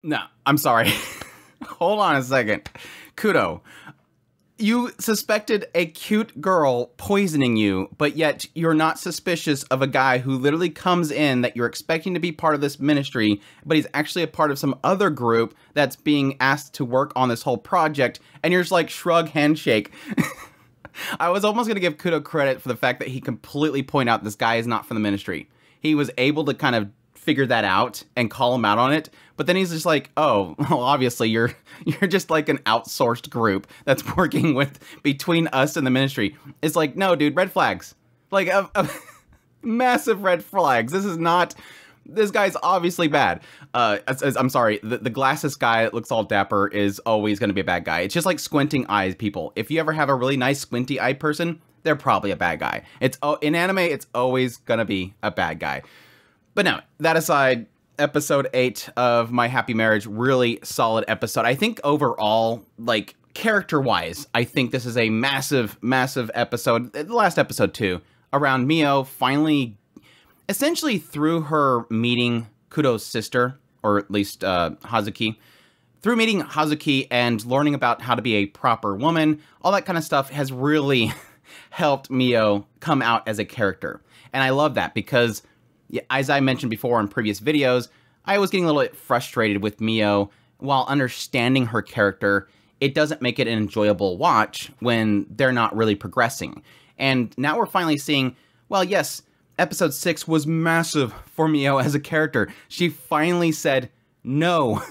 No, I'm sorry. Hold on a second. Kudo, you suspected a cute girl poisoning you, but yet you're not suspicious of a guy who literally comes in that you're expecting to be part of this ministry, but he's actually a part of some other group that's being asked to work on this whole project, and you're just like, shrug, handshake. I was almost going to give Kudo credit for the fact that he completely pointed out this guy is not from the ministry. He was able to kind of figure that out and call him out on it, but then he's just like, oh, well, obviously you're just like an outsourced group that's working with between us and the ministry. It's like, no, dude, red flags. Like, massive red flags. This guy's obviously bad. I'm sorry, the glasses guy that looks all dapper is always going to be a bad guy. It's just like squinting eyes people. If you ever have a really nice squinty eye person, they're probably a bad guy. In anime, it's always going to be a bad guy. But no, that aside, episode 8 of My Happy Marriage, really solid episode. I think overall, like, character-wise, I think this is a massive, massive episode. The last episode, too, around Mio finally, essentially through her meeting Kudo's sister, or at least Hazuki, through meeting Hazuki and learning about how to be a proper woman, all that kind of stuff has really helped Mio come out as a character. And I love that because, as I mentioned before in previous videos, I was getting a little bit frustrated with Mio. While understanding her character, it doesn't make it an enjoyable watch when they're not really progressing. And now we're finally seeing, well, yes, episode 6 was massive for Mio as a character. She finally said, no,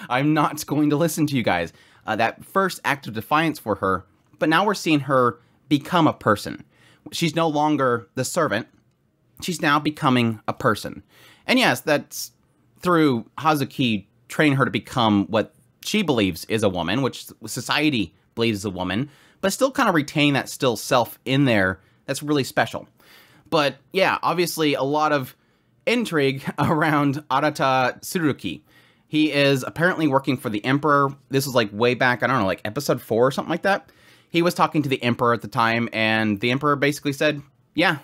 I'm not going to listen to you guys. That first act of defiance for her, but now we're seeing her become a person. She's no longer the servant. She's now becoming a person. And yes, that's through Hazuki training her to become what she believes is a woman, which society believes is a woman, but still kind of retaining that still self in there that's really special. But yeah, obviously a lot of intrigue around Arata Tsuruki. He is apparently working for the Emperor. This was like way back, I don't know, like episode 4 or something like that. He was talking to the Emperor at the time, and the Emperor basically said, yeah,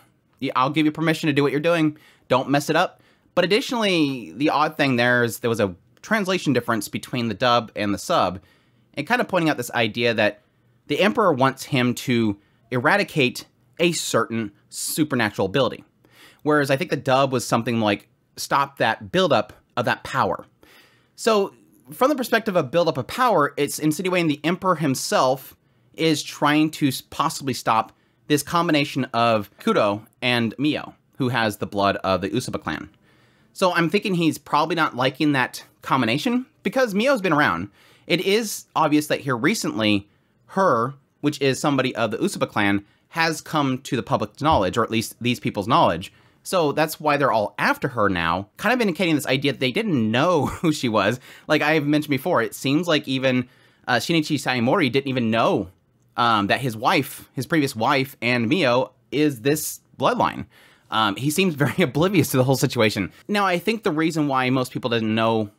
I'll give you permission to do what you're doing. Don't mess it up. But additionally, the odd thing there is there was a translation difference between the dub and the sub, and kind of pointing out this idea that the Emperor wants him to eradicate a certain supernatural ability. Whereas I think the dub was something like stop that buildup of that power. So from the perspective of buildup of power, it's insinuating the Emperor himself is trying to possibly stop this combination of Kudo and Mio, who has the blood of the Usuba clan. So I'm thinking he's probably not liking that combination, because Mio's been around. It is obvious that here recently, her, which is somebody of the Usuba clan, has come to the public knowledge, or at least these people's knowledge. So that's why they're all after her now, kind of indicating this idea that they didn't know who she was. Like I've mentioned before, it seems like even Shinichi Saimori didn't even know that his wife, his previous wife, and Mio is this bloodline. He seems very oblivious to the whole situation. Now, I think the reason why most people didn't know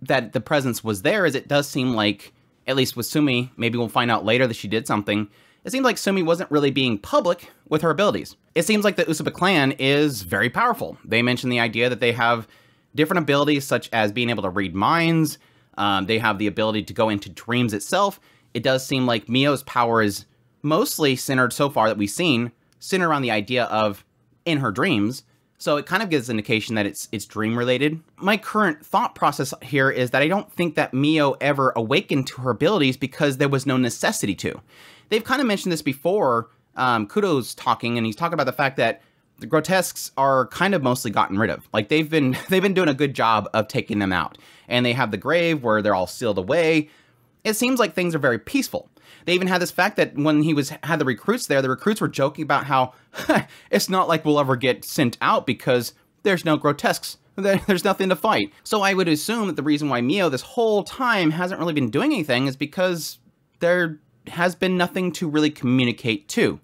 that the presence was there is it does seem like, at least with Sumi, maybe we'll find out later that she did something, it seems like Sumi wasn't really being public with her abilities. It seems like the Usuba clan is very powerful. They mentioned the idea that they have different abilities, such as being able to read minds. They have the ability to go into dreams itself. It does seem like Mio's power is mostly centered, so far that we've seen, centered around the idea of in her dreams. So it kind of gives an indication that it's dream related. My current thought process here is that I don't think that Mio ever awakened to her abilities because there was no necessity to. They've kind of mentioned this before. Kudo's talking, and he's talking about the fact that the grotesques are kind of mostly gotten rid of. Like they've been doing a good job of taking them out. And they have the grave where they're all sealed away. It seems like things are very peaceful. They even had this fact that when he had the recruits there, the recruits were joking about how it's not like we'll ever get sent out because there's no grotesques. There's nothing to fight. So I would assume that the reason why Mio this whole time hasn't really been doing anything is because there has been nothing to really communicate to.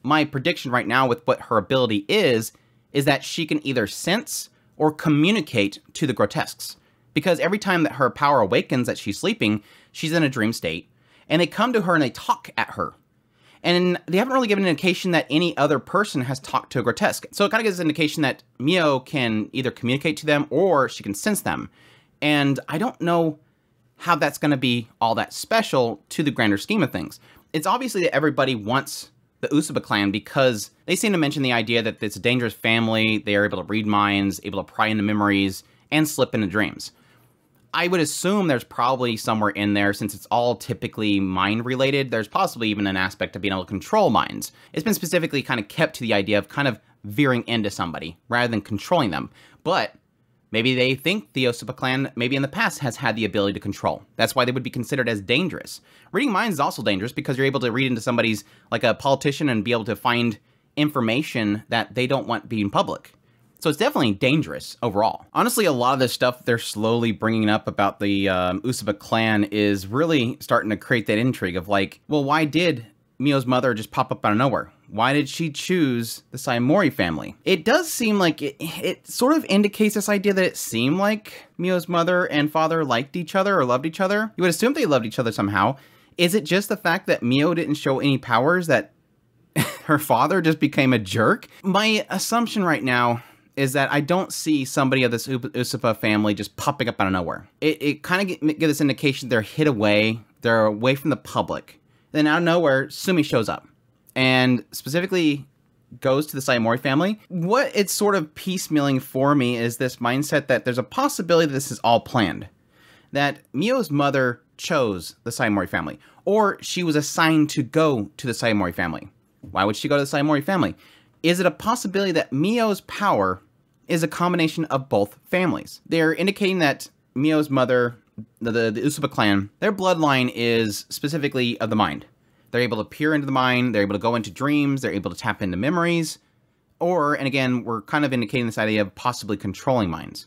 My prediction right now with what her ability is that she can either sense or communicate to the grotesques. Because every time that her power awakens that she's sleeping, she's in a dream state, and they come to her and they talk at her. And they haven't really given an indication that any other person has talked to a grotesque. So it kind of gives an indication that Mio can either communicate to them or she can sense them. And I don't know how that's going to be all that special to the grander scheme of things. It's obviously that everybody wants the Usuba clan because they seem to mention the idea that it's a dangerous family, they are able to read minds, able to pry into memories, and slip into dreams. I would assume there's probably somewhere in there, since it's all typically mind-related, there's possibly even an aspect of being able to control minds. It's been specifically kind of kept to the idea of kind of veering into somebody, rather than controlling them. But maybe they think the Usuba clan, maybe in the past, has had the ability to control. That's why they would be considered as dangerous. Reading minds is also dangerous because you're able to read into somebody's, like a politician, and be able to find information that they don't want being public. So it's definitely dangerous overall. Honestly, a lot of this stuff they're slowly bringing up about the Usuba clan is really starting to create that intrigue of like, well, why did Mio's mother just pop up out of nowhere? Why did she choose the Saimori family? It does seem like it sort of indicates this idea that it seemed like Mio's mother and father liked each other or loved each other. You would assume they loved each other somehow. Is it just the fact that Mio didn't show any powers that her father just became a jerk? My assumption right now is that I don't see somebody of this Usuba family just popping up out of nowhere. It kind of gives this indication they're hid away, they're away from the public. Then out of nowhere, Sumi shows up and specifically goes to the Saimori family. What it's sort of piecemealing for me is this mindset that there's a possibility that this is all planned. That Mio's mother chose the Saimori family, or she was assigned to go to the Saimori family. Why would she go to the Saimori family? Is it a possibility that Mio's power is a combination of both families? They're indicating that Mio's mother, the Usuba clan, their bloodline is specifically of the mind. They're able to peer into the mind, they're able to go into dreams, they're able to tap into memories, or, and again, we're kind of indicating this idea of possibly controlling minds.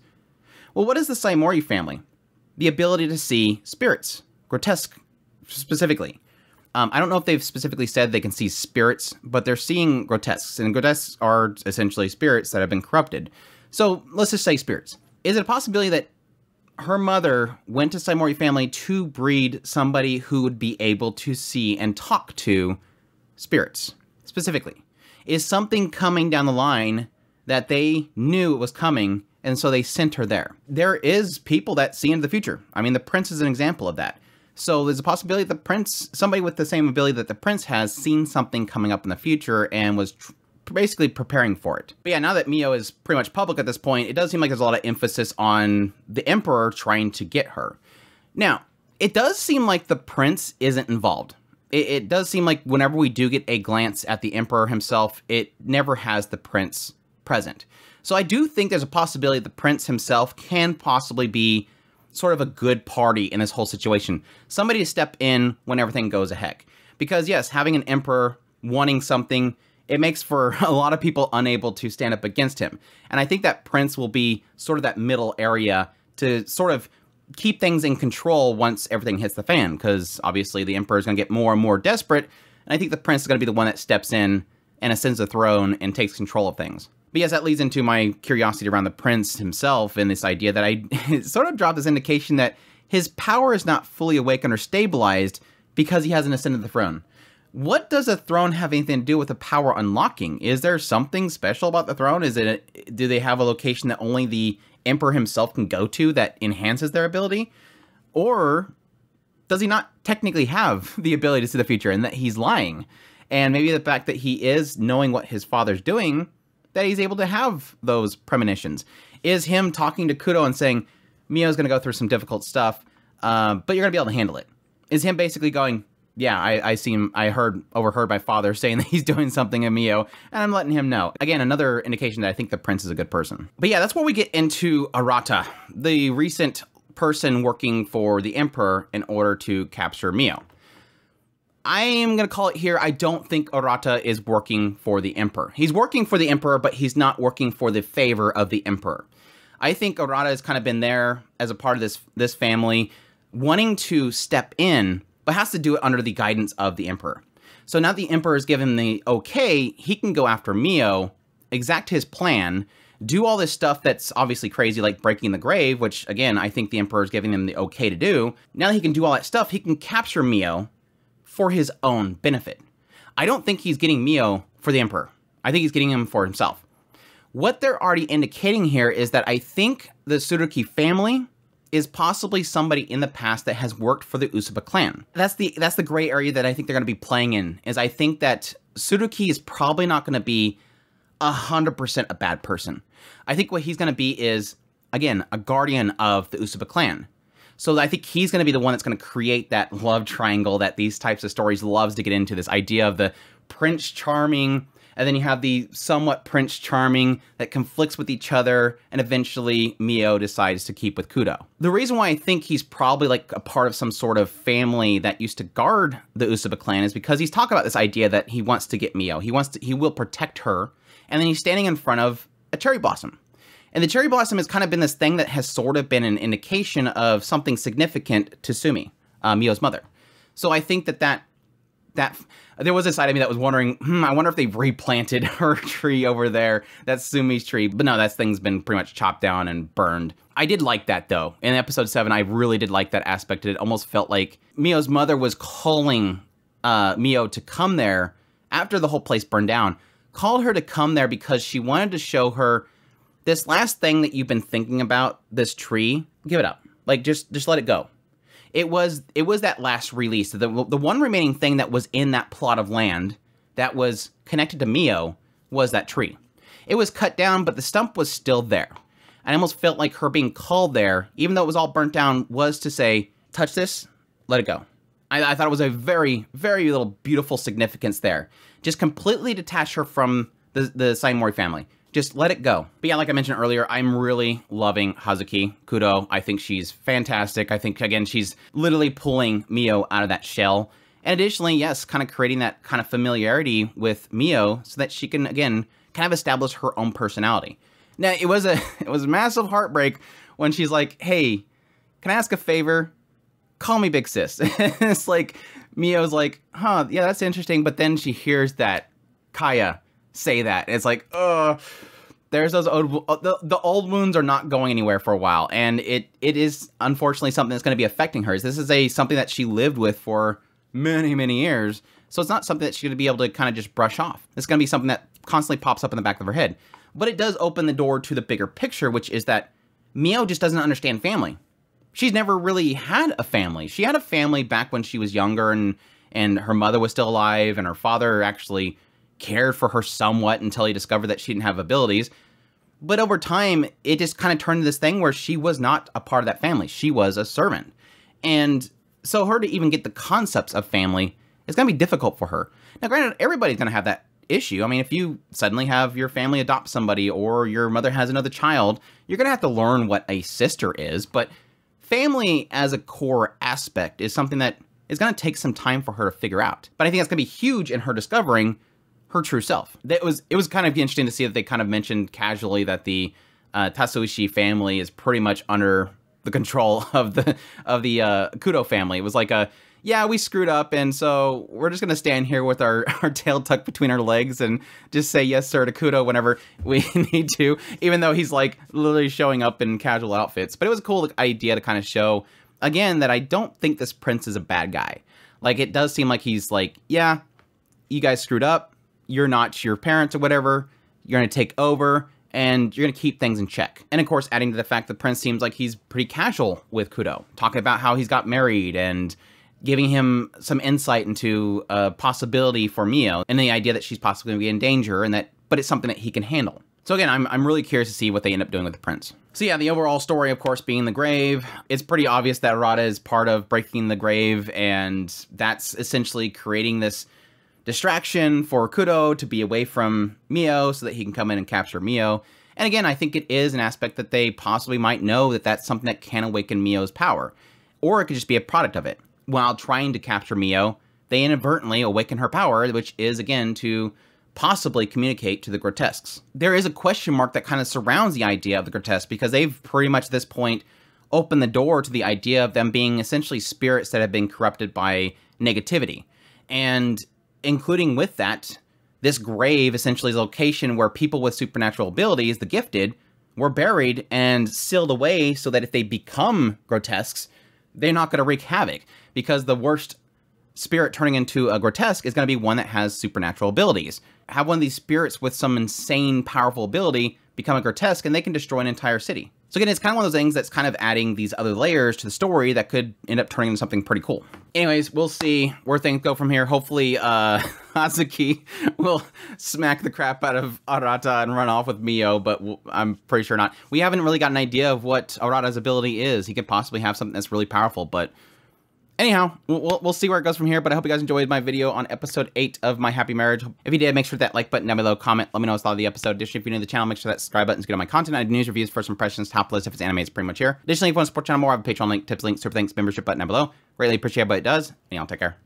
Well, what is the Saimori family? The ability to see spirits, grotesque specifically. I don't know if they've specifically said they can see spirits, but they're seeing grotesques, and grotesques are essentially spirits that have been corrupted. So let's just say spirits. Is it a possibility that her mother went to Saimori family to breed somebody who would be able to see and talk to spirits, specifically? Is something coming down the line that they knew it was coming, and so they sent her there? There is people that see into the future. I mean, the prince is an example of that. So there's a possibility the prince, somebody with the same ability that the prince has, seen something coming up in the future and was basically preparing for it. But yeah, now that Mio is pretty much public at this point, it does seem like there's a lot of emphasis on the emperor trying to get her. Now, it does seem like the prince isn't involved. It does seem like whenever we do get a glance at the emperor himself, it never has the prince present. So I do think there's a possibility the prince himself can possibly be sort of a good party in this whole situation. Somebody to step in when everything goes a heck. Because yes, having an emperor wanting something, it makes for a lot of people unable to stand up against him. And I think that prince will be sort of that middle area to sort of keep things in control once everything hits the fan. Because obviously the emperor is going to get more and more desperate. And I think the prince is going to be the one that steps in and ascends the throne and takes control of things. But yes, that leads into my curiosity around the prince himself and this idea that I sort of dropped this indication that his power is not fully awakened or stabilized because he hasn't ascended the throne. What does a throne have anything to do with the power unlocking? Is there something special about the throne? Do they have a location that only the emperor himself can go to that enhances their ability? Or does he not technically have the ability to see the future and that he's lying? And maybe the fact that he is knowing what his father's doing, that he's able to have those premonitions. Is him talking to Kudo and saying, Mio's going to go through some difficult stuff, but you're going to be able to handle it? Is him basically going, yeah, I overheard my father saying that he's doing something in Mio, and I'm letting him know. Again, another indication that I think the prince is a good person. But yeah, that's where we get into Arata, the recent person working for the emperor in order to capture Mio. I am going to call it here, I don't think Arata is working for the emperor. He's working for the emperor, but he's not working for the favor of the emperor. I think Arata has kind of been there as a part of this family, wanting to step in, but has to do it under the guidance of the emperor. So now the emperor has given the okay, he can go after Mio, exact his plan, do all this stuff that's obviously crazy, like breaking the grave, which again, I think the emperor is giving him the okay to do. Now that he can do all that stuff, he can capture Mio for his own benefit. I don't think he's getting Mio for the emperor. I think he's getting him for himself. What they're already indicating here is that I think the Tsuruki family is possibly somebody in the past that has worked for the Usuba clan. That's the gray area that I think they're going to be playing in, is I think that Tsuruki is probably not going to be 100% a bad person. I think what he's going to be is, again, a guardian of the Usuba clan. So I think he's going to be the one that's going to create that love triangle that these types of stories loves to get into, this idea of the Prince Charming, and then you have the somewhat Prince Charming that conflicts with each other, and eventually Mio decides to keep with Kudo. The reason why I think he's probably like a part of some sort of family that used to guard the Usuba clan is because he's talking about this idea that he wants to get Mio. He will protect her, and then he's standing in front of a cherry blossom. And the cherry blossom has kind of been this thing that has sort of been an indication of something significant to Sumi, Mio's mother. So I think that there was a side of me that was wondering, I wonder if they've replanted her tree over there. That's Sumi's tree. But no, that thing's been pretty much chopped down and burned. I did like that, though. In episode 7, I really did like that aspect. It almost felt like Mio's mother was calling Mio to come there after the whole place burned down. Called her to come there because she wanted to show her this last thing that you've been thinking about, this tree, give it up. Like, just let it go. It was that last release. The one remaining thing that was in that plot of land that was connected to Mio was that tree. It was cut down, but the stump was still there. I almost felt like her being called there, even though it was all burnt down, was to say, touch this, let it go. I thought it was a very, very little beautiful significance there. Just completely detach her from the Saimori family. Just let it go. But yeah, like I mentioned earlier, I'm really loving Hazuki Kudo. I think she's fantastic. I think, again, she's literally pulling Mio out of that shell. And additionally, yes, kind of creating that kind of familiarity with Mio so that she can, again, kind of establish her own personality. Now, it was a massive heartbreak when she's like, hey, can I ask a favor? Call me Big Sis. It's like, Mio's like, huh, yeah, that's interesting. But then she hears that Kaya say that. It's like, there's those old, the old wounds are not going anywhere for a while, and it is unfortunately something that's going to be affecting her. This is something that she lived with for many years, so it's not something that she's going to be able to kind of just brush off. It's going to be something that constantly pops up in the back of her head. But it does open the door to the bigger picture, which is that Mio just doesn't understand family. She's never really had a family. She had a family back when she was younger, and her mother was still alive, and her father actually cared for her somewhat until he discovered that she didn't have abilities. But over time, it just kind of turned into this thing where she was not a part of that family. She was a servant. And so her to even get the concepts of family is going to be difficult for her. Now, granted, everybody's going to have that issue. I mean, if you suddenly have your family adopt somebody or your mother has another child, you're going to have to learn what a sister is. But family as a core aspect is something that is going to take some time for her to figure out. But I think that's going to be huge in her discovering her true self. It was kind of interesting to see that they kind of mentioned casually that the Tatsuishi family is pretty much under the control of the Kudo family. It was like yeah, we screwed up, and so we're just gonna stand here with our tail tucked between our legs and just say yes sir to Kudo whenever we need to, even though he's like literally showing up in casual outfits. But it was a cool idea to kind of show, again, that I don't think this prince is a bad guy. Like, it does seem like he's like, yeah, you guys screwed up. You're not your parents or whatever. You're going to take over, and you're going to keep things in check. And of course, adding to the fact that Prince seems like he's pretty casual with Kudo, talking about how he's got married and giving him some insight into a possibility for Mio and the idea that she's possibly going to be in danger, but it's something that he can handle. So again, I'm really curious to see what they end up doing with the prince. So yeah, the overall story, of course, being the grave. It's pretty obvious that Arata is part of breaking the grave, and that's essentially creating this distraction for Kudo to be away from Mio so that he can come in and capture Mio. And again, I think it is an aspect that they possibly might know that that's something that can awaken Mio's power. Or it could just be a product of it. While trying to capture Mio, they inadvertently awaken her power, which is, again, to possibly communicate to the grotesques. There is a question mark that kind of surrounds the idea of the grotesque, because they've pretty much at this point opened the door to the idea of them being essentially spirits that have been corrupted by negativity. And including with that, this grave essentially is a location where people with supernatural abilities, the gifted, were buried and sealed away so that if they become grotesques, they're not going to wreak havoc. Because the worst spirit turning into a grotesque is going to be one that has supernatural abilities. Have one of these spirits with some insane, powerful ability become a grotesque, and they can destroy an entire city. So again, it's kind of one of those things that's kind of adding these other layers to the story that could end up turning into something pretty cool. Anyways, we'll see where things go from here. Hopefully, Hazuki will smack the crap out of Arata and run off with Mio, but I'm pretty sure not. We haven't really got an idea of what Arata's ability is. He could possibly have something that's really powerful, but anyhow, we'll see where it goes from here, but I hope you guys enjoyed my video on episode 8 of My Happy Marriage. If you did, make sure that like button down below, comment, let me know what you thought of the episode. Additionally, if you're new to the channel, make sure that subscribe button's good on my content. I do news, reviews, first impressions, top list. If it's anime, it's pretty much here. Additionally, if you want to support the channel more, I have a Patreon link, tips link, super thanks, membership button down below. Greatly appreciate what it does, and y'all take care.